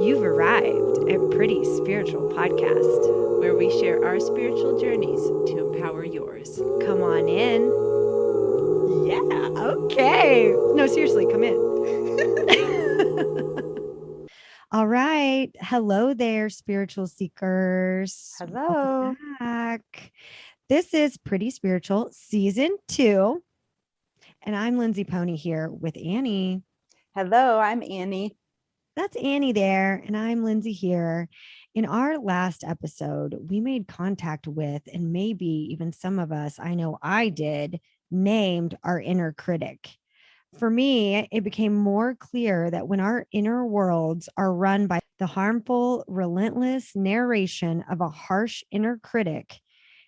You've arrived at Pretty Spiritual Podcast, where we share our spiritual journeys to empower yours. Come on in. Yeah. Okay. No, seriously, come in. All right. Hello there, spiritual seekers. Hello. Welcome back. This is Pretty Spiritual Season 2. And I'm Lindsay Pony here with Annie. Hello, I'm Annie. That's Annie there, and I'm Lindsay here. In our last episode, we made contact with, and maybe even some of us, I know I did, named our inner critic. For me, it became more clear that when our inner worlds are run by the harmful, relentless narration of a harsh inner critic,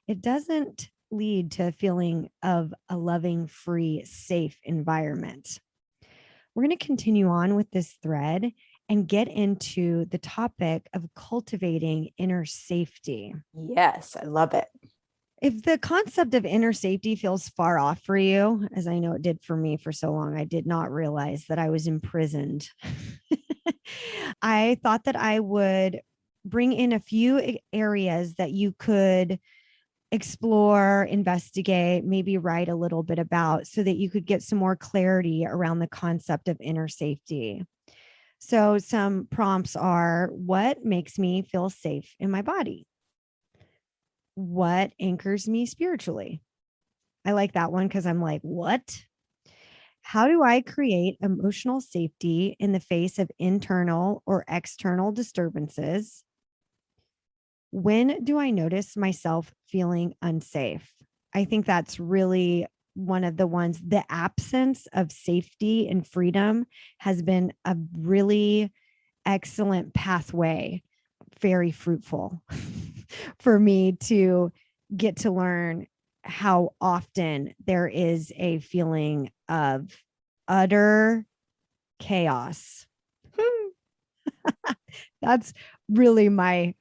it doesn't lead to a feeling of a loving, free, safe environment. We're going to continue on with this thread and get into the topic of cultivating inner safety. Yes, I love it. If the concept of inner safety feels far off for you, as I know it did for me for so long, I did not realize that I was imprisoned. I thought that I would bring in a few areas that you could explore, investigate, maybe write a little bit about so that you could get some more clarity around the concept of inner safety. So some prompts are: what makes me feel safe in my body? What anchors me spiritually? I like that one because I'm like, what? How do I create emotional safety in the face of internal or external disturbances? When do I notice myself feeling unsafe? I think that's really one of the ones. The absence of safety and freedom has been a really excellent pathway, very fruitful for me to get to learn how often there is a feeling of utter chaos. That's really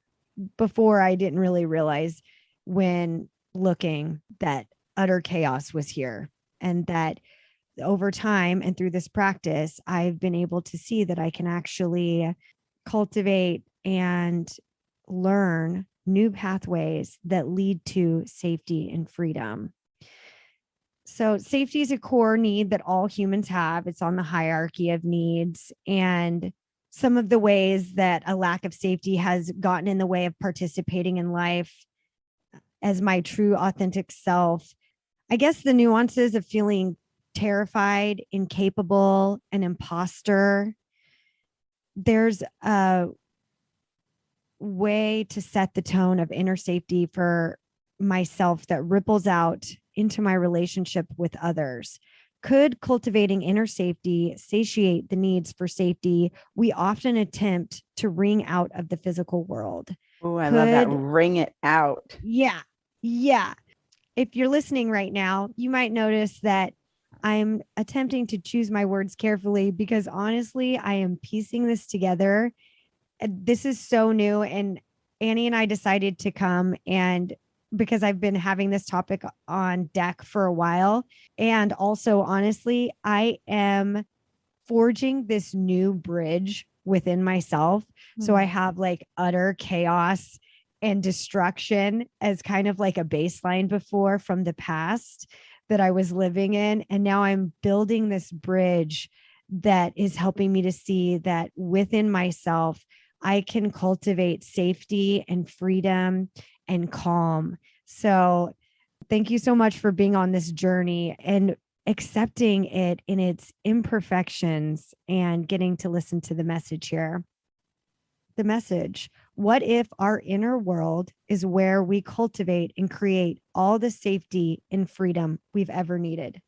before I didn't really realize when looking that utter chaos was here, and that over time and through this practice, I've been able to see that I can actually cultivate and learn new pathways that lead to safety and freedom. So safety is a core need that all humans have. It's on the hierarchy of needs. And some of the ways that a lack of safety has gotten in the way of participating in life as my true authentic self, I guess the nuances of feeling terrified, incapable, an imposter. There's a way to set the tone of inner safety for myself that ripples out into my relationship with others. Could cultivating inner safety satiate the needs for safety we often attempt to wring out of the physical world? Oh, I love that. Wring it out. Yeah. Yeah. If you're listening right now, you might notice that I'm attempting to choose my words carefully because honestly, I am piecing this together. This is so new. And Annie and I decided to come, and because I've been having this topic on deck for a while. And also, honestly, I am forging this new bridge within myself. So I have like utter chaos and destruction as kind of like a baseline before from the past that I was living in. And now I'm building this bridge that is helping me to see that within myself, I can cultivate safety and freedom and calm. So thank you so much for being on this journey and accepting it in its imperfections and getting to listen to the message here. The message: what if our inner world is where we cultivate and create all the safety and freedom we've ever needed?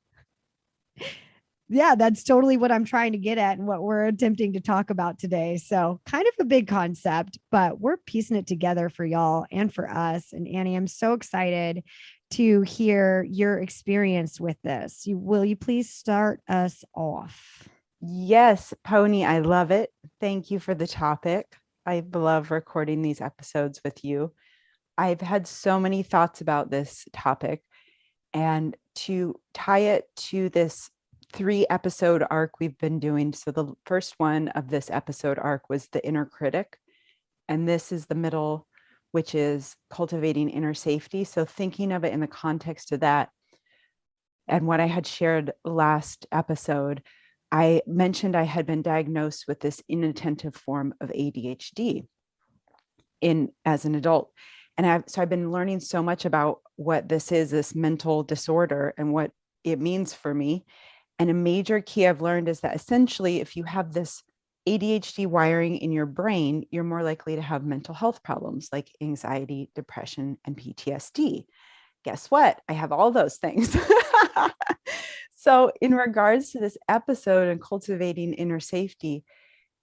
Yeah, that's totally what I'm trying to get at and what we're attempting to talk about today. So kind of a big concept, but we're piecing it together for y'all and for us. And Annie, I'm so excited to hear your experience with this. Will you please start us off? Yes, Pony, I love it. Thank you for the topic. I love recording these episodes with you. I've had so many thoughts about this topic, and to tie it to this 3-episode arc we've been doing. So the first one of this episode arc was the inner critic. And this is the middle, which is cultivating inner safety. So thinking of it in the context of that and what I had shared last episode, I mentioned I had been diagnosed with this inattentive form of ADHD as an adult. And so I've been learning so much about what this is, this mental disorder, and what it means for me. And a major key I've learned is that essentially, if you have this ADHD wiring in your brain, you're more likely to have mental health problems like anxiety, depression, and PTSD. Guess what? I have all those things. So in regards to this episode and cultivating inner safety,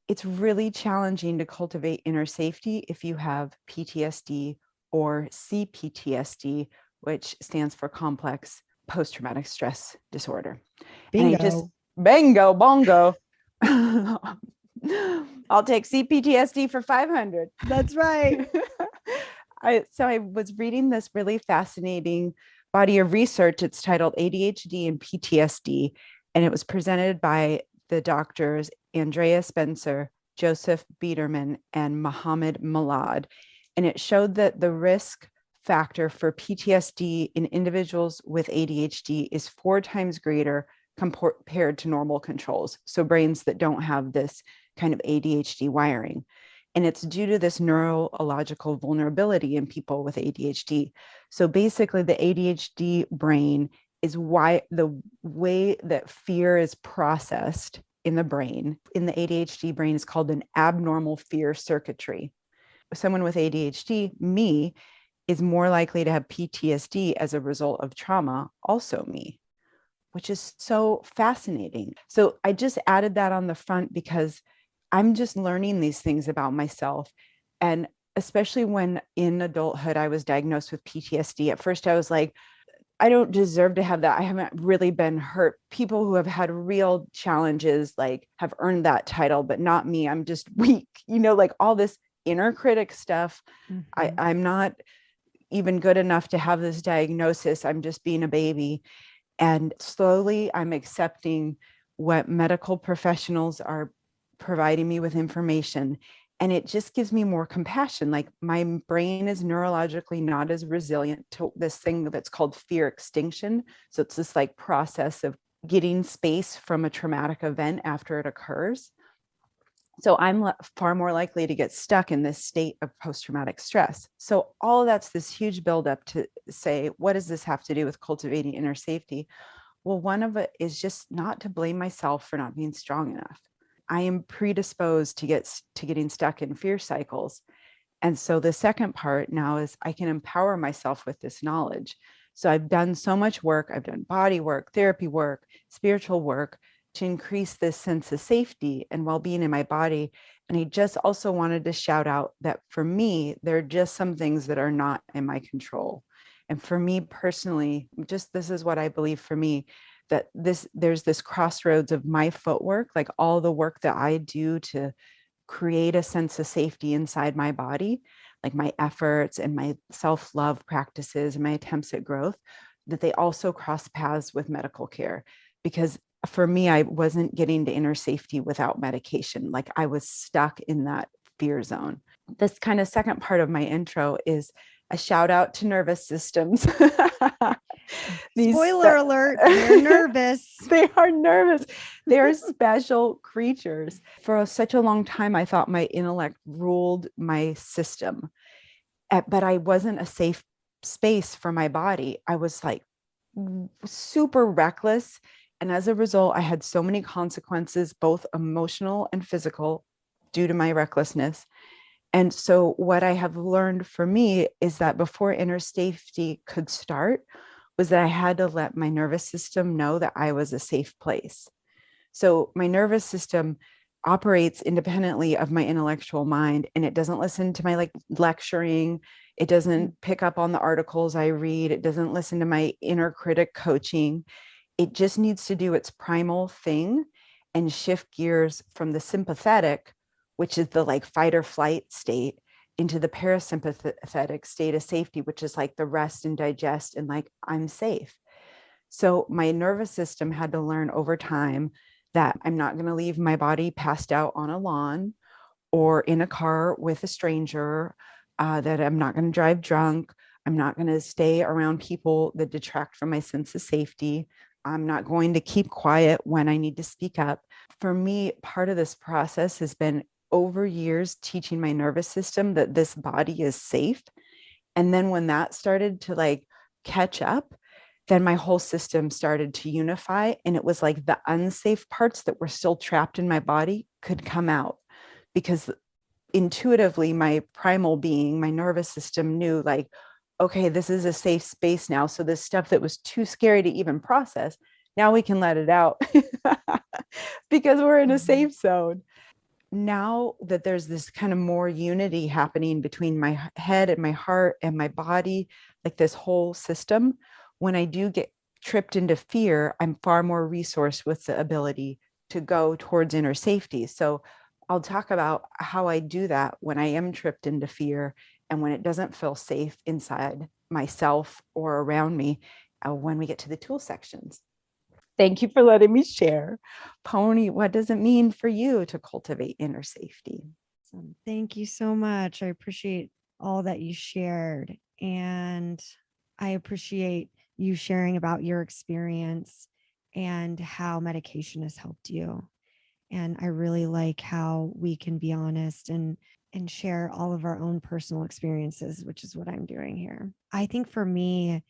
it's really challenging to cultivate inner safety if you have PTSD or CPTSD, which stands for complex post-traumatic stress disorder. Bingo. And I just, bingo, bongo. I'll take CPTSD for 500. That's right. So I was reading this really fascinating body of research. It's titled ADHD and PTSD, and it was presented by the doctors Andrea Spencer, Joseph Biederman, and Mohammed Malad. And it showed that the risk factor for PTSD in individuals with ADHD is 4 times greater compared to normal controls. So brains that don't have this kind of ADHD wiring. And it's due to this neurological vulnerability in people with ADHD. So basically the ADHD brain is why the way that fear is processed in the brain, in the ADHD brain, is called an abnormal fear circuitry. Someone with ADHD, me, is more likely to have PTSD as a result of trauma, also me, which is so fascinating. So I just added that on the front because I'm just learning these things about myself. And especially when in adulthood, I was diagnosed with PTSD. At first, I was like, I don't deserve to have that. I haven't really been hurt. People who have had real challenges, like, have earned that title, but not me. I'm just weak, like all this inner critic stuff. Mhm. I'm not even good enough to have this diagnosis. I'm just being a baby. And slowly I'm accepting what medical professionals are providing me with information. And it just gives me more compassion. Like, my brain is neurologically not as resilient to this thing that's called fear extinction. So it's this like process of getting space from a traumatic event after it occurs. So I'm far more likely to get stuck in this state of post-traumatic stress. So all of that's this huge buildup to say, what does this have to do with cultivating inner safety? Well, one of it is just not to blame myself for not being strong enough. I am predisposed to getting stuck in fear cycles. And so the second part now is I can empower myself with this knowledge. So I've done so much work. I've done body work, therapy work, spiritual work to increase this sense of safety and well-being in my body. And I just also wanted to shout out that for me, there are just some things that are not in my control. And for me personally, this is what I believe for me, that there's this crossroads of my footwork, like all the work that I do to create a sense of safety inside my body, like my efforts and my self-love practices and my attempts at growth, that they also cross paths with medical care. Because for me, I wasn't getting to inner safety without medication. Like, I was stuck in that fear zone. This kind of second part of my intro is a shout out to nervous systems. Spoiler alert, they're nervous. They are nervous. They're special creatures. For such a long time, I thought my intellect ruled my system, but I wasn't a safe space for my body. I was like super reckless. And as a result, I had so many consequences, both emotional and physical, due to my recklessness. And so what I have learned for me is that before inner safety could start, was that I had to let my nervous system know that I was a safe place. So my nervous system operates independently of my intellectual mind, and it doesn't listen to my lecturing. It doesn't pick up on the articles I read. It doesn't listen to my inner critic coaching. It just needs to do its primal thing and shift gears from the sympathetic, which is the fight or flight state, into the parasympathetic state of safety, which is like the rest and digest and I'm safe. So my nervous system had to learn over time that I'm not going to leave my body passed out on a lawn or in a car with a stranger, that I'm not going to drive drunk. I'm not going to stay around people that detract from my sense of safety. I'm not going to keep quiet when I need to speak up. For me, part of this process has been over years teaching my nervous system that this body is safe. And then when that started to like catch up, then my whole system started to unify. And it was like the unsafe parts that were still trapped in my body could come out, because intuitively my primal being, my nervous system knew like, okay, this is a safe space now. So this stuff that was too scary to even process, now we can let it out because we're in a safe zone. Now that there's this kind of more unity happening between my head and my heart and my body, like this whole system, when I do get tripped into fear, I'm far more resourced with the ability to go towards inner safety. So I'll talk about how I do that when I am tripped into fear and when it doesn't feel safe inside myself or around me, when we get to the tool sections. Thank you for letting me share. Pony, what does it mean for you to cultivate inner safety? Thank you so much. I appreciate all that you shared. And I appreciate you sharing about your experience and how medication has helped you. And I really like how we can be honest and share all of our own personal experiences, which is what I'm doing here. I think for me,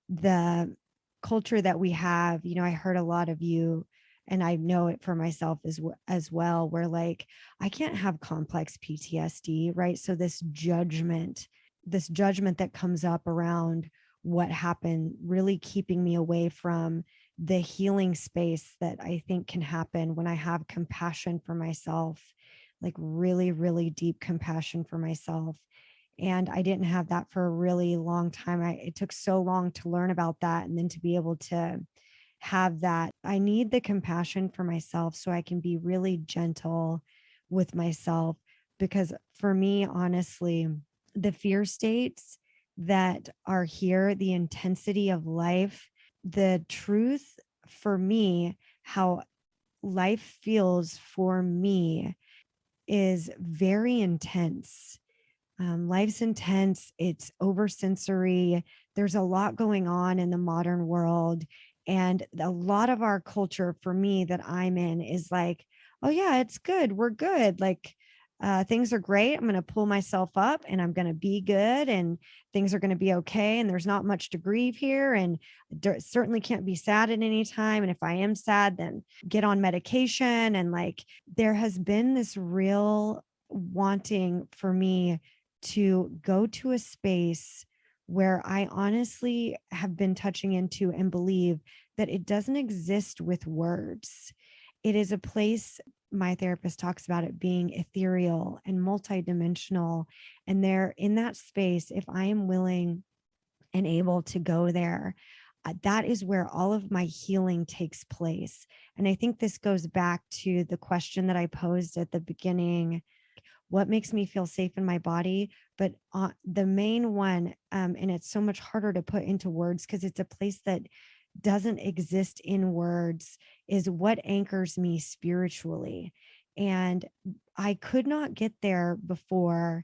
the culture that we have, I heard a lot of you, and I know it for myself as well, where like I can't have complex PTSD, right? So this judgment that comes up around what happened, really keeping me away from the healing space that I think can happen when I have compassion for myself, like really, really deep compassion for myself. And I didn't have that for a really long time. It took so long to learn about that and then to be able to have that. I need the compassion for myself so I can be really gentle with myself. Because for me, honestly, the fear states that are here, the intensity of life, the truth for me, how life feels for me is very intense. Life's intense. It's oversensory. There's a lot going on in the modern world. And a lot of our culture for me that I'm in is like, oh, yeah, it's good. We're good. Like, things are great. I'm going to pull myself up and I'm going to be good and things are going to be okay. And there's not much to grieve here. And certainly can't be sad at any time. And if I am sad, then get on medication. And like, there has been this real wanting for me to go to a space where I honestly have been touching into and believe that it doesn't exist with words. It is a place, my therapist talks about it being ethereal and multidimensional. And there in that space, if I am willing and able to go there, that is where all of my healing takes place. And I think this goes back to the question that I posed at the beginning: what makes me feel safe in my body? But the main one, and it's so much harder to put into words because it's a place that doesn't exist in words, is what anchors me spiritually. And I could not get there before.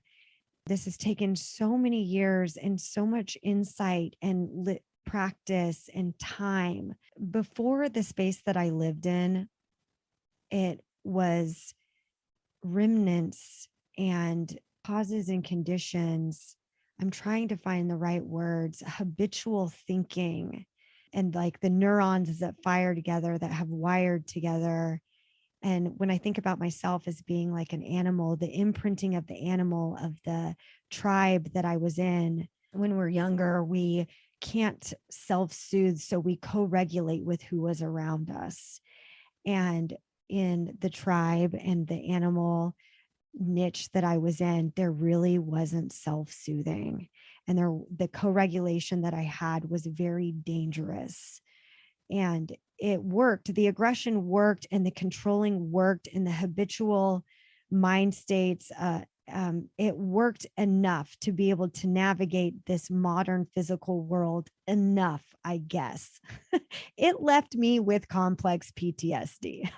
This has taken so many years and so much insight and practice and time. Before the space that I lived in, it was remnants and causes and conditions. I'm trying to find the right words: habitual thinking, and like the neurons that fire together, that have wired together. And when I think about myself as being like an animal, the imprinting of the animal of the tribe that I was in, when we're younger, we can't self soothe. So we co regulate with who was around us. And in the tribe and the animal niche that I was in, there really wasn't self-soothing. And the co-regulation that I had was very dangerous. And it worked. The aggression worked and the controlling worked and the habitual mind states it worked enough to be able to navigate this modern physical world enough, I guess. It left me with complex PTSD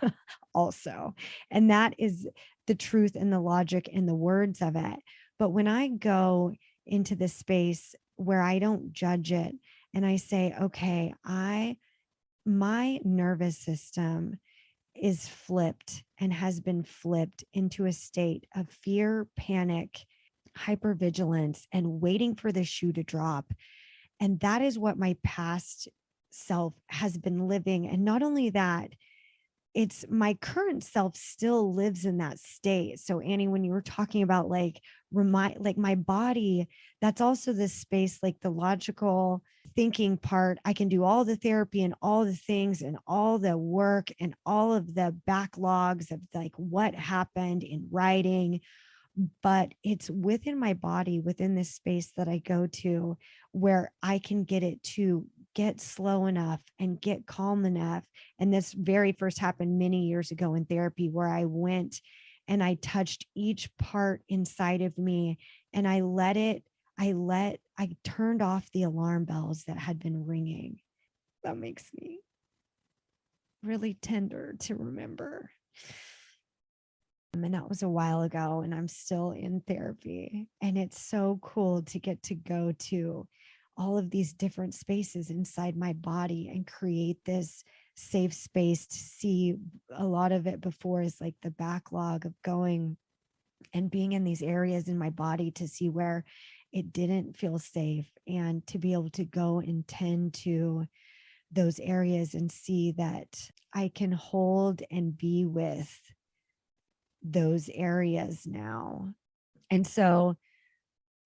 also. And that is the truth and the logic and the words of it. But when I go into this space where I don't judge it and I say, okay, my nervous system is flipped and has been flipped into a state of fear, panic, hypervigilance, and waiting for the shoe to drop. And that is what my past self has been living. And not only that, it's my current self still lives in that state. So Annie, when you were talking about like my body, that's also this space, like the logical thinking part. I can do all the therapy and all the things and all the work and all of the backlogs of like what happened in writing, but it's within my body, within this space that I go to, where I can get it to get slow enough and get calm enough. And this very first happened many years ago in therapy, where I went and I touched each part inside of me and I turned off the alarm bells that had been ringing. That makes me really tender to remember. And that was a while ago, and I'm still in therapy. And it's so cool to get to go to all of these different spaces inside my body and create this safe space to see. A lot of it before is like the backlog of going and being in these areas in my body to see where it didn't feel safe, and to be able to go and tend to those areas and see that I can hold and be with those areas now. And so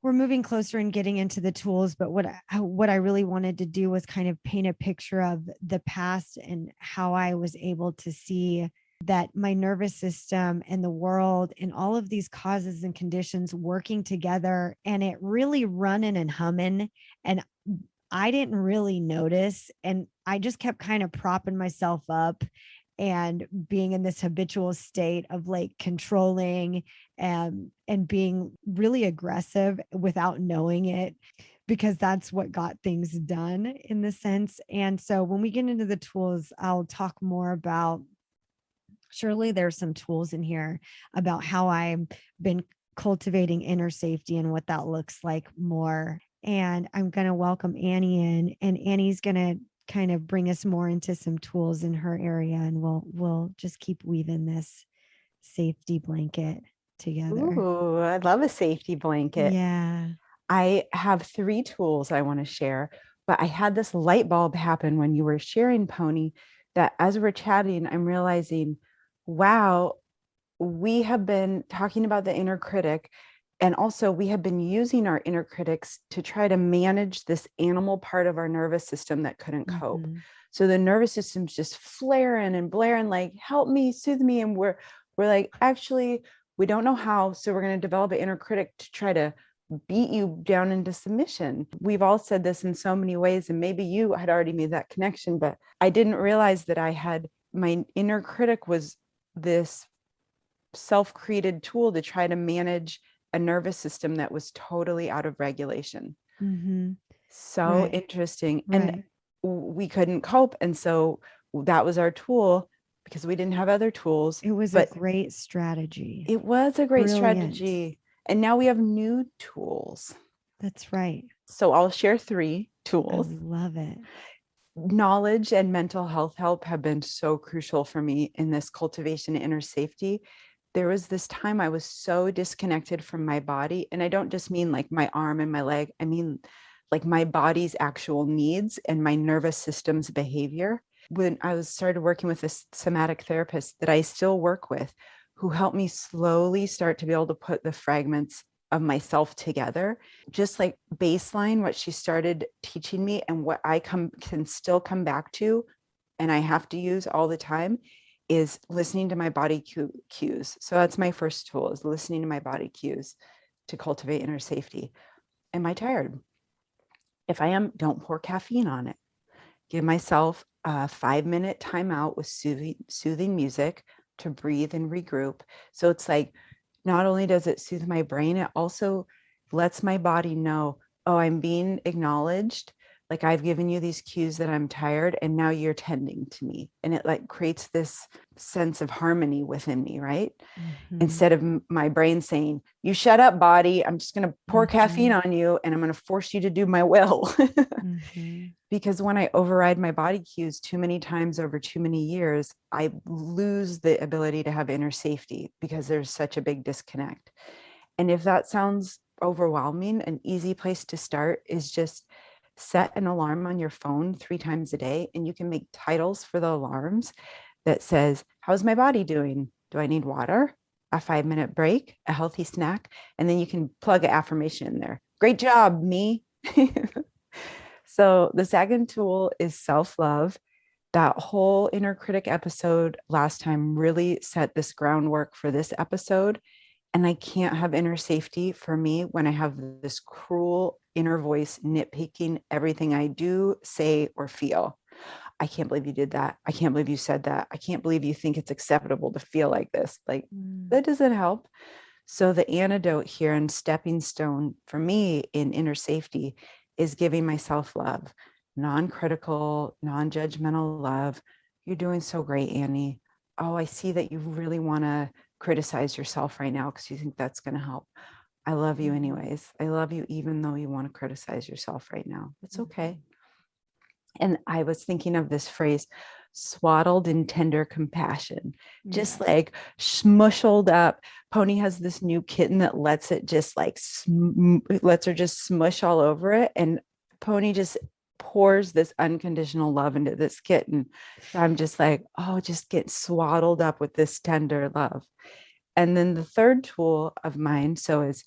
we're moving closer and getting into the tools, but what I really wanted to do was kind of paint a picture of the past and how I was able to see that my nervous system and the world and all of these causes and conditions working together, and it really running and humming, and I didn't really notice, and I just kept kind of propping myself up and being in this habitual state of like controlling and being really aggressive without knowing it, because that's what got things done in the sense. And so when we get into the tools, I'll talk more about, surely there's some tools in here about how I've been cultivating inner safety and what that looks like more. And I'm going to welcome Annie in, and Annie's going to kind of bring us more into some tools in her area, and we'll just keep weaving this safety blanket together. Ooh, I love a safety blanket. Yeah. I have 3 tools I want to share, but I had this light bulb happen when you were sharing, Pony, that as we're chatting, I'm realizing, wow, we have been talking about the inner critic. And also we have been using our inner critics to try to manage this animal part of our nervous system that couldn't cope. Mm-hmm. So the nervous system's just flaring and blaring, like, help me, soothe me. And we're like, actually, we don't know how. So we're going to develop an inner critic to try to beat you down into submission. We've all said this in so many ways, and maybe you had already made that connection, but I didn't realize that my inner critic was this self-created tool to try to manage a nervous system that was totally out of regulation. Mm-hmm. So Right. interesting. Right. And we couldn't cope. And so that was our tool, because we didn't have other tools. It was a great strategy. It was a great Brilliant strategy. And now we have new tools. That's right. So I'll share 3 tools. I love it. Knowledge and mental health help have been so crucial for me in this cultivation of inner safety. There was this time I was so disconnected from my body. And I don't just mean like my arm and my leg. I mean like my body's actual needs and my nervous system's behavior. When I started working with a somatic therapist that I still work with, who helped me slowly start to be able to put the fragments of myself together, just like baseline, what she started teaching me and what I can still come back to, and I have to use all the time, is listening to my body cues. So that's my first tool, is listening to my body cues to cultivate inner safety. Am I tired? If I am, don't pour caffeine on it. Give myself a 5-minute timeout with soothing music to breathe and regroup. So it's like not only does it soothe my brain, it also lets my body know, oh, I'm being acknowledged. Like I've given you these cues that I'm tired and now you're tending to me. And it like creates this sense of harmony within me, right? Mhm. Instead of my brain saying, you shut up, body. I'm just going to pour caffeine Mhm. on you and I'm going to force you to do my will. Mhm. Because when I override my body cues too many times over too many years, I lose the ability to have inner safety because there's such a big disconnect. And if that sounds overwhelming, an easy place to start is just set an alarm on your phone 3 times a day, and you can make titles for the alarms that says, how's my body doing? Do I need water? A 5-minute break, a healthy snack, and then you can plug an affirmation in there. Great job, me. So the second tool is self-love. That whole inner critic episode last time really set this groundwork for this episode. And I can't have inner safety for me when I have this cruel inner voice nitpicking everything I do, say, or feel. I can't believe you did that. I can't believe you said that. I can't believe you think it's acceptable to feel like this. Like, Mm. that doesn't help. So, the antidote here and stepping stone for me in inner safety is giving myself love, non critical, non judgmental love. You're doing so great, Annie. Oh, I see that you really want to criticize yourself right now because you think that's going to help. I love you Mhm. anyways. I love you even though you want to criticize yourself right now. It's okay. Mhm. And I was thinking of this phrase, swaddled in tender compassion, just Yes. like smushed up. Pony has this new kitten that lets it just like, lets her just smush all over it. And Pony just pours this unconditional love into this kitten. So I'm just like, oh, just get swaddled up with this tender love. And then the third tool of mine, so is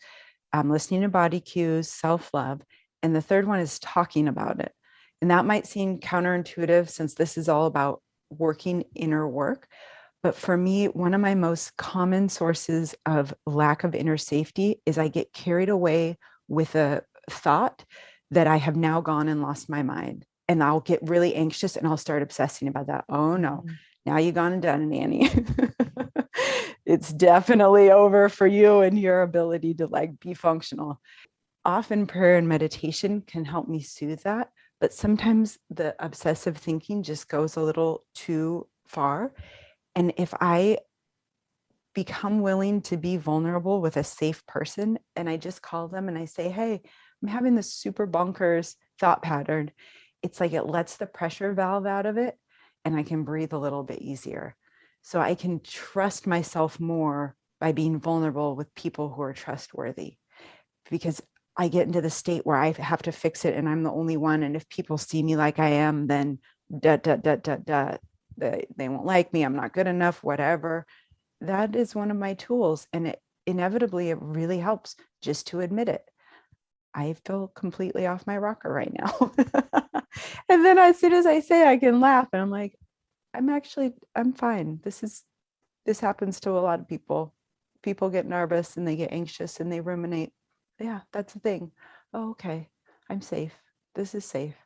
listening to body cues, self love. And the third one is talking about it. And that might seem counterintuitive since this is all about working inner work. But for me, one of my most common sources of lack of inner safety is I get carried away with a thought that I have now gone and lost my mind. And I'll get really anxious and I'll start obsessing about that. Oh no, Mhm. now you've gone and done it, Annie. It's definitely over for you and your ability to like be functional. Often prayer and meditation can help me soothe that, but sometimes the obsessive thinking just goes a little too far. And if I become willing to be vulnerable with a safe person and I just call them and I say, hey, I'm having this super bonkers thought pattern, it's like it lets the pressure valve out of it and I can breathe a little bit easier. So I can trust myself more by being vulnerable with people who are trustworthy, because I get into the state where I have to fix it and I'm the only one. And if people see me like I am, then they won't like me. I'm not good enough, whatever. That is one of my tools. And it inevitably, it really helps just to admit it. I feel completely off my rocker right now. And then as soon as I say, I can laugh and I'm like, I'm fine. This happens to a lot of people. People get nervous and they get anxious and they ruminate. Yeah, that's the thing. Oh, okay. I'm safe. This is safe.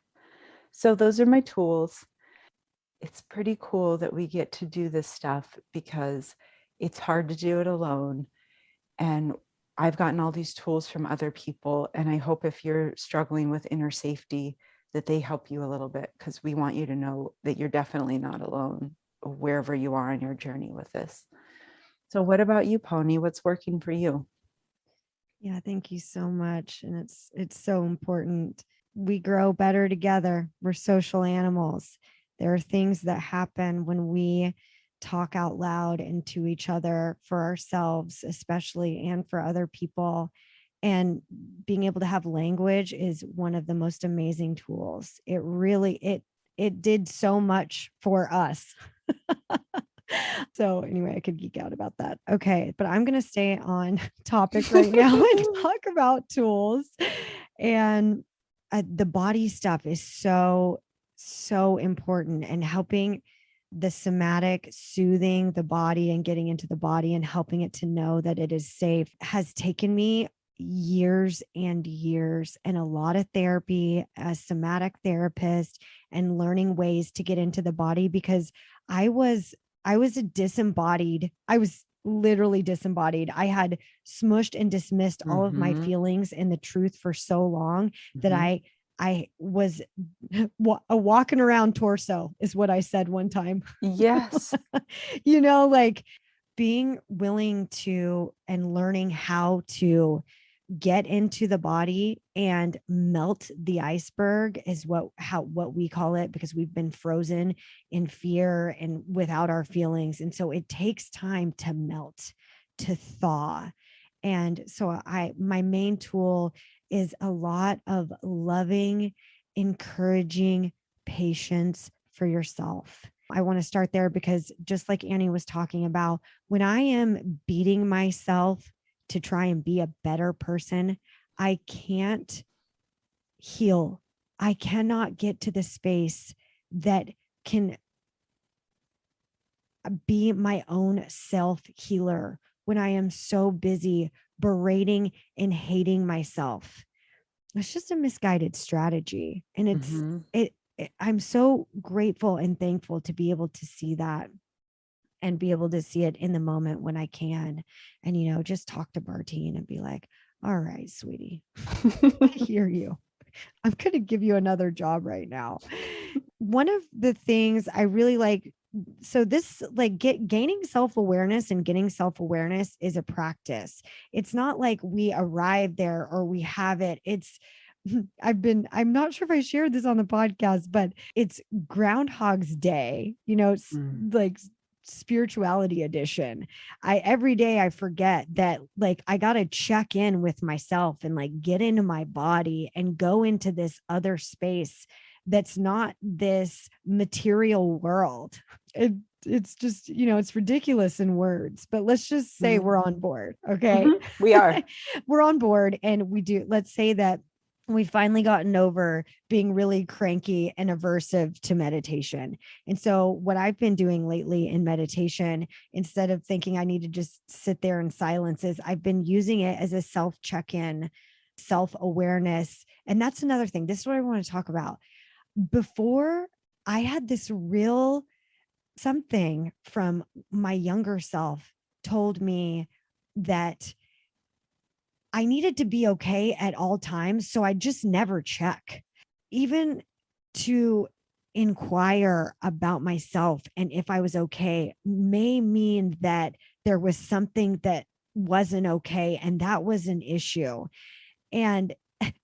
So those are my tools. It's pretty cool that we get to do this stuff because it's hard to do it alone. And I've gotten all these tools from other people. And I hope if you're struggling with inner safety, that they help you a little bit because we want you to know that you're definitely not alone wherever you are on your journey with this. So, what about you, Pony? What's working for you? Yeah, thank you so much. And it's so important. We grow better together. We're social animals. There are things that happen when we talk out loud and to each other for ourselves, especially and for other people. And being able to have language is one of the most amazing tools. It did so much for us. So anyway, I could geek out about that. Okay, but I'm going to stay on topic right now and talk about tools. And the body stuff is so important, and helping the somatic, soothing the body and getting into the body and helping it to know that it is safe has taken me years and years and a lot of therapy as somatic therapist and learning ways to get into the body because I was I was a disembodied. I was literally disembodied. I had smushed and dismissed all of my feelings and the truth for so long that I was a walking around torso is what I said one time. Yes. Like being willing to and learning how to get into the body and melt the iceberg is what we call it, because we've been frozen in fear and without our feelings. And so it takes time to melt, to thaw. And so my main tool is a lot of loving, encouraging patience for yourself. I want to start there because just like Annie was talking about, when I am beating myself to try and be a better person, I can't heal. I cannot get to the space that can be my own self healer when I am so busy berating and hating myself. It's just a misguided strategy. And I'm so grateful and thankful to be able to see that and be able to see it in the moment when I can. And, just talk to Bartine and be like, all right, sweetie, I hear you. I'm going to give you another job right now. One of the things I really like, so this like gaining self-awareness and getting self-awareness is a practice. It's not like we arrive there or we have it. I'm not sure if I shared this on the podcast, but it's Groundhog's Day, it's like spirituality edition. Every day I forget that like I got to check in with myself and like get into my body and go into this other space that's not this material world. It's just, it's ridiculous in words, but let's just say we're on board. Okay. We are. We're on board, and let's say that we've finally gotten over being really cranky and aversive to meditation. And so what I've been doing lately in meditation, instead of thinking I need to just sit there in silence, is I've been using it as a self check-in, self-awareness. And that's another thing. This is what I want to talk about. Before, I had this real something from my younger self told me that I needed to be okay at all times. So I just never check, even to inquire about myself and if I was okay may mean that there was something that wasn't okay. And that was an issue. And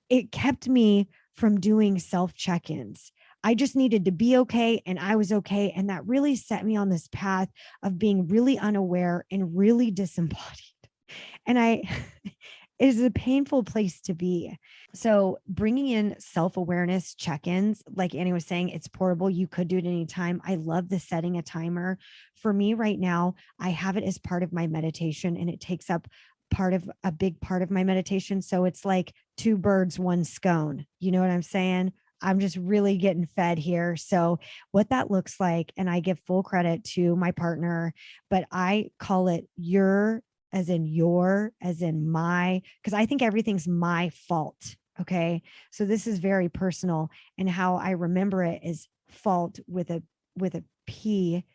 it kept me from doing self check-ins. I just needed to be okay and I was okay. And that really set me on this path of being really unaware and really disembodied. And it is a painful place to be. So bringing in self-awareness check-ins, like Annie was saying, it's portable. You could do it anytime. I love the setting a timer. For me right now, I have it as part of my meditation, and it takes up a big part of my meditation. So it's like 2 birds, 1 scone. You know what I'm saying? I'm just really getting fed here. So what that looks like, and I give full credit to my partner, but I call it as in my, because I think everything's my fault. Okay. So this is very personal. And how I remember it is fault with a P,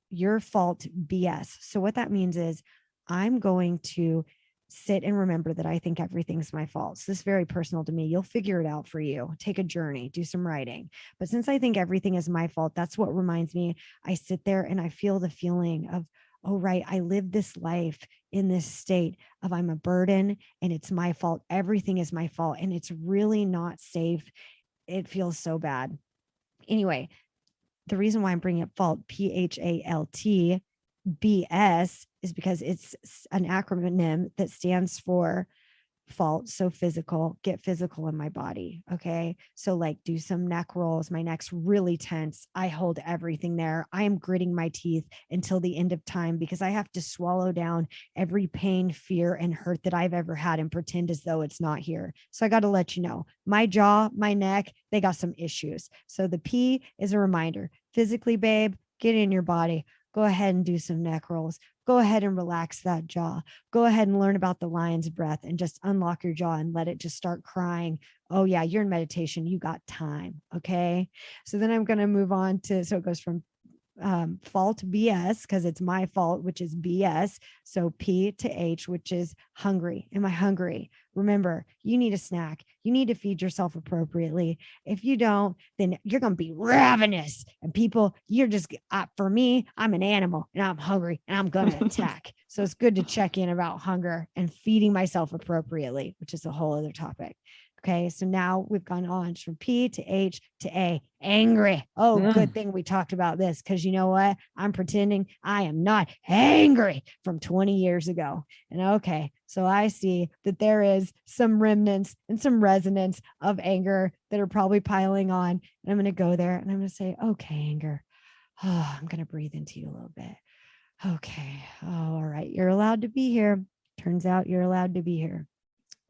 your fault BS. So what that means is I'm going to sit and remember that I think everything's my fault. So this is very personal to me. You'll figure it out for you. Take a journey, do some writing. But since I think everything is my fault, that's what reminds me. I sit there and I feel the feeling of, oh, right, I live this life in this state of I'm a burden and it's my fault. Everything is my fault. And it's really not safe. It feels so bad. Anyway, the reason why I'm bringing up fault, PHALT, BS, is because it's an acronym that stands for fault. So get physical in my body. Okay. So like do some neck rolls. My neck's really tense. I hold everything there. I am gritting my teeth until the end of time because I have to swallow down every pain, fear, and hurt that I've ever had and pretend as though it's not here. So I got to let you know, my jaw, my neck, they got some issues. So the P is a reminder. Physically, babe, get in your body. Go ahead and do some neck rolls. Go ahead and relax that jaw. Go ahead and learn about the lion's breath and just unlock your jaw and let it just start crying. Oh yeah, you're in meditation. You got time. Okay. So then I'm going to move on to, so it goes from fault BS, because it's my fault, which is BS. So P to H, which is hungry. Am I hungry? Remember, you need a snack. You need to feed yourself appropriately. If you don't, then you're going to be ravenous. And people, you're just, for me, I'm an animal and I'm hungry and I'm going to attack. So it's good to check in about hunger and feeding myself appropriately, which is a whole other topic. Okay, so now we've gone on from P to H to A, angry. Oh, good thing we talked about this, because you know what? I'm pretending I am not angry from 20 years ago. And okay, so I see that there is some remnants and some resonance of anger that are probably piling on. And I'm going to go there and I'm going to say, okay, anger. Oh, I'm going to breathe into you a little bit. Okay. Oh, all right. You're allowed to be here. Turns out you're allowed to be here.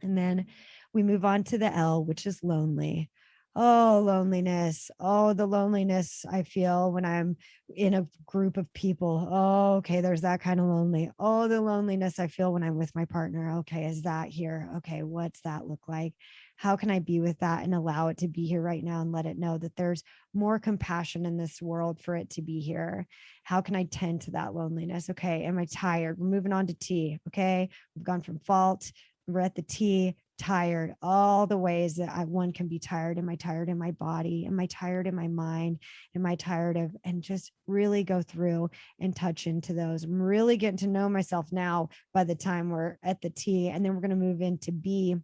And then we move on to the L, which is lonely. Oh, loneliness. Oh, the loneliness I feel when I'm in a group of people. Oh, okay, there's that kind of lonely. Oh, the loneliness I feel when I'm with my partner. Okay, is that here? Okay, what's that look like? How can I be with that and allow it to be here right now and let it know that there's more compassion in this world for it to be here? How can I tend to that loneliness? Okay, am I tired? We're moving on to T. Okay, we've gone from fault. We're at the T, tired, all the ways that one can be tired. Am I tired in my body? Am I tired in my mind? Am I tired of, and just really go through and touch into those. I'm really getting to know myself now by the time we're at the T. And then we're going to move into B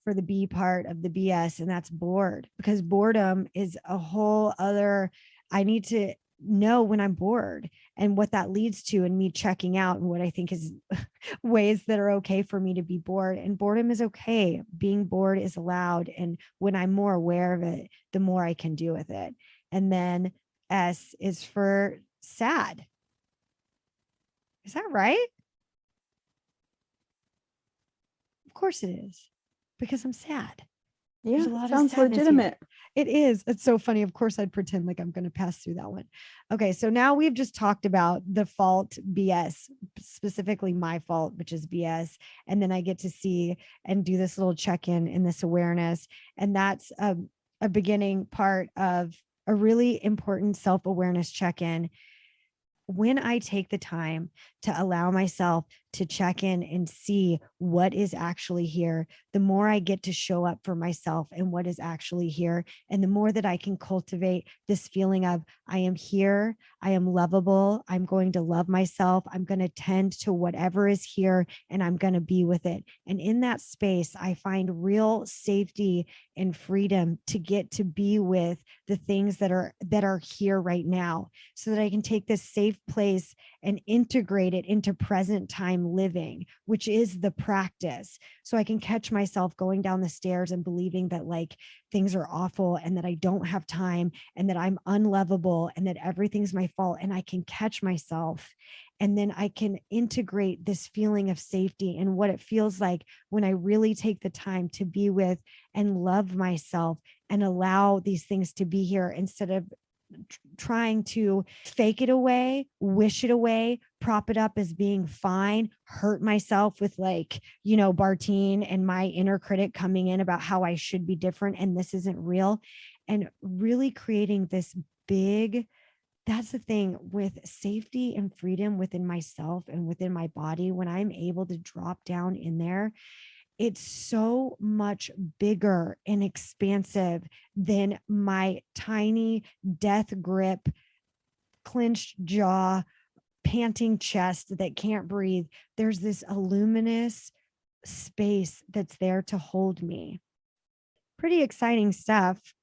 for the B part of the BS, and that's bored, because boredom is a whole other, I need to know when I'm bored and what that leads to, and me checking out and what I think is ways that are okay for me to be bored. And boredom is okay. Being bored is allowed. And when I'm more aware of it, the more I can do with it. And then S is for sad. Is that right? Of course it is, because I'm sad. There's a lot sounds of sadness legitimate. here. It is. It's so funny. Of course, I'd pretend like I'm going to pass through that one. Okay, so now we've just talked about the fault BS, specifically my fault, which is BS. And then I get to see and do this little check-in in this awareness. And that's a beginning part of a really important self-awareness check-in. When I take the time to allow myself to check in and see what is actually here, the more I get to show up for myself and what is actually here. And the more that I can cultivate this feeling of, I am here, I am lovable, I'm going to love myself, I'm going to tend to whatever is here, and I'm going to be with it. And in that space, I find real safety and freedom to get to be with the things that are here right now, so that I can take this safe place and integrate it into present time living, which is the practice. So I can catch myself going down the stairs and believing that like things are awful and that I don't have time and that I'm unlovable and that everything's my fault. And I can catch myself. And then I can integrate this feeling of safety and what it feels like when I really take the time to be with and love myself and allow these things to be here, instead of trying to fake it away, wish it away, prop it up as being fine, hurt myself with like, Bartine and my inner critic coming in about how I should be different and this isn't real. And really creating this big, that's the thing with safety and freedom within myself and within my body. When I'm able to drop down in there, it's so much bigger and expansive than my tiny death grip, clenched jaw, panting chest that can't breathe. There's this luminous space that's there to hold me. Pretty exciting stuff.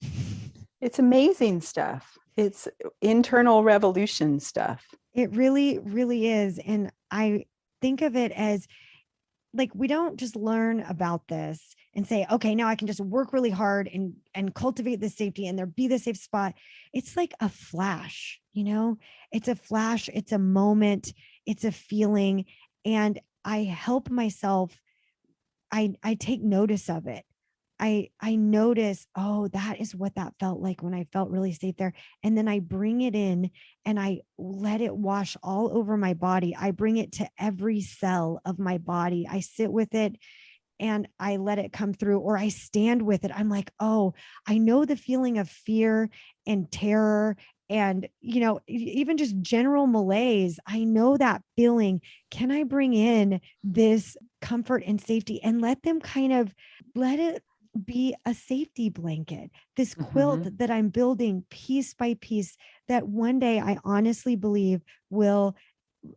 It's amazing stuff. It's internal revolution stuff. It really, really is. And I think of it as like, we don't just learn about this and say, okay, now I can just work really hard and cultivate the safety and there be the safe spot. It's like a flash, it's a flash, it's a moment, it's a feeling. And I help myself. I take notice of it. I notice, oh, that is what that felt like when I felt really safe there. And then I bring it in and I let it wash all over my body. I bring it to every cell of my body. I sit with it and I let it come through, or I stand with it. I'm like, oh, I know the feeling of fear and terror and, even just general malaise. I know that feeling. Can I bring in this comfort and safety and let them let it be a safety blanket, this quilt that I'm building piece by piece, that one day I honestly believe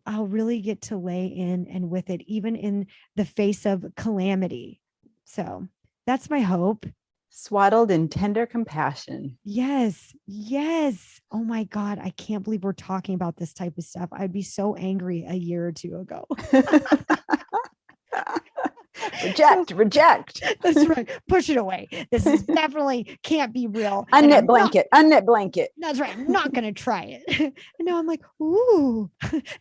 I'll really get to lay in and with it, even in the face of calamity. So that's my hope. Swaddled in tender compassion. Yes. Yes. Oh my God. I can't believe we're talking about this type of stuff. I'd be so angry a year or two ago. Reject. That's right. Push it away. This is definitely can't be real. Unknit blanket. That's right. I'm not going to try it. And now I'm like, ooh,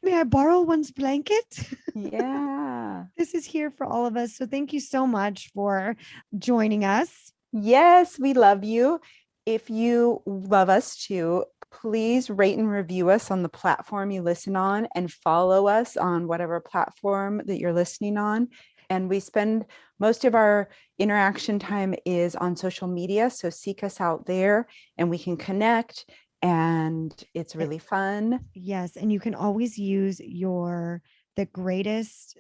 may I borrow one's blanket? Yeah. This is here for all of us. So thank you so much for joining us. Yes, we love you. If you love us too, please rate and review us on the platform you listen on, and follow us on whatever platform that you're listening on. And we spend most of our interaction time is on social media. So seek us out there and we can connect, and it's really fun. Yes. And you can always use the greatest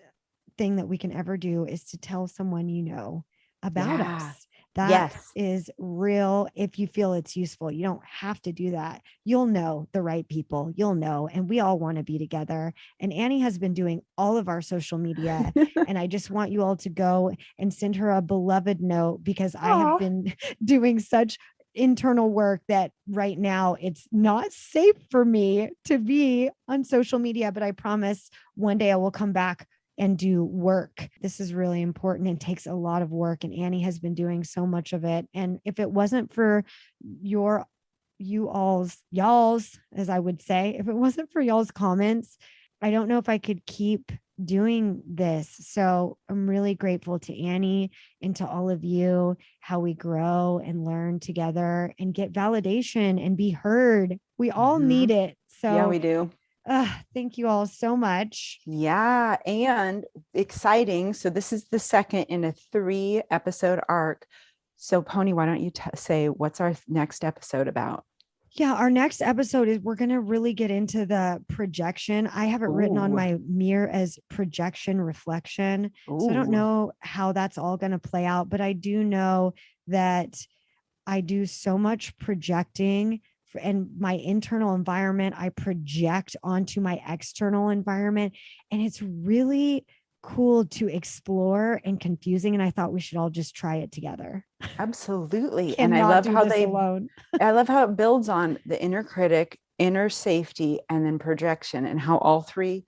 thing that we can ever do is to tell someone about us. That is real. If you feel it's useful, you don't have to do that. You'll know the right people. You'll know. And we all want to be together. And Annie has been doing all of our social media. And I just want you all to go and send her a beloved note, because I have been doing such internal work that right now it's not safe for me to be on social media. But I promise one day I will come back and do work. This is really important and takes a lot of work. And Annie has been doing so much of it. And if it wasn't for y'all's, as I would say, if it wasn't for y'all's comments, I don't know if I could keep doing this. So I'm really grateful to Annie and to all of you, how we grow and learn together and get validation and be heard. We all need it. So yeah, we do. Thank you all so much. Yeah, and exciting. So this is the second in a 3-episode arc. So Pony, why don't you say what's our next episode about? Yeah, our next episode is we're going to really get into the projection. I have it written on my mirror as projection reflection. So I don't know how that's all going to play out, but I do know that I do so much projecting, and my internal environment I project onto my external environment, and it's really cool to explore and confusing, and I thought we should all just try it together. Absolutely. And I love how I love how it builds on the inner critic, inner safety, and then projection, and how all three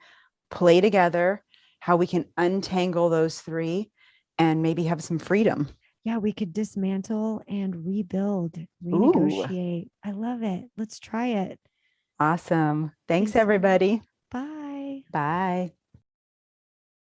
play together, how we can untangle those three and maybe have some freedom. Yeah, we could dismantle and rebuild, renegotiate. I love it. Let's try it. Awesome. Thanks everybody. Bye. Bye.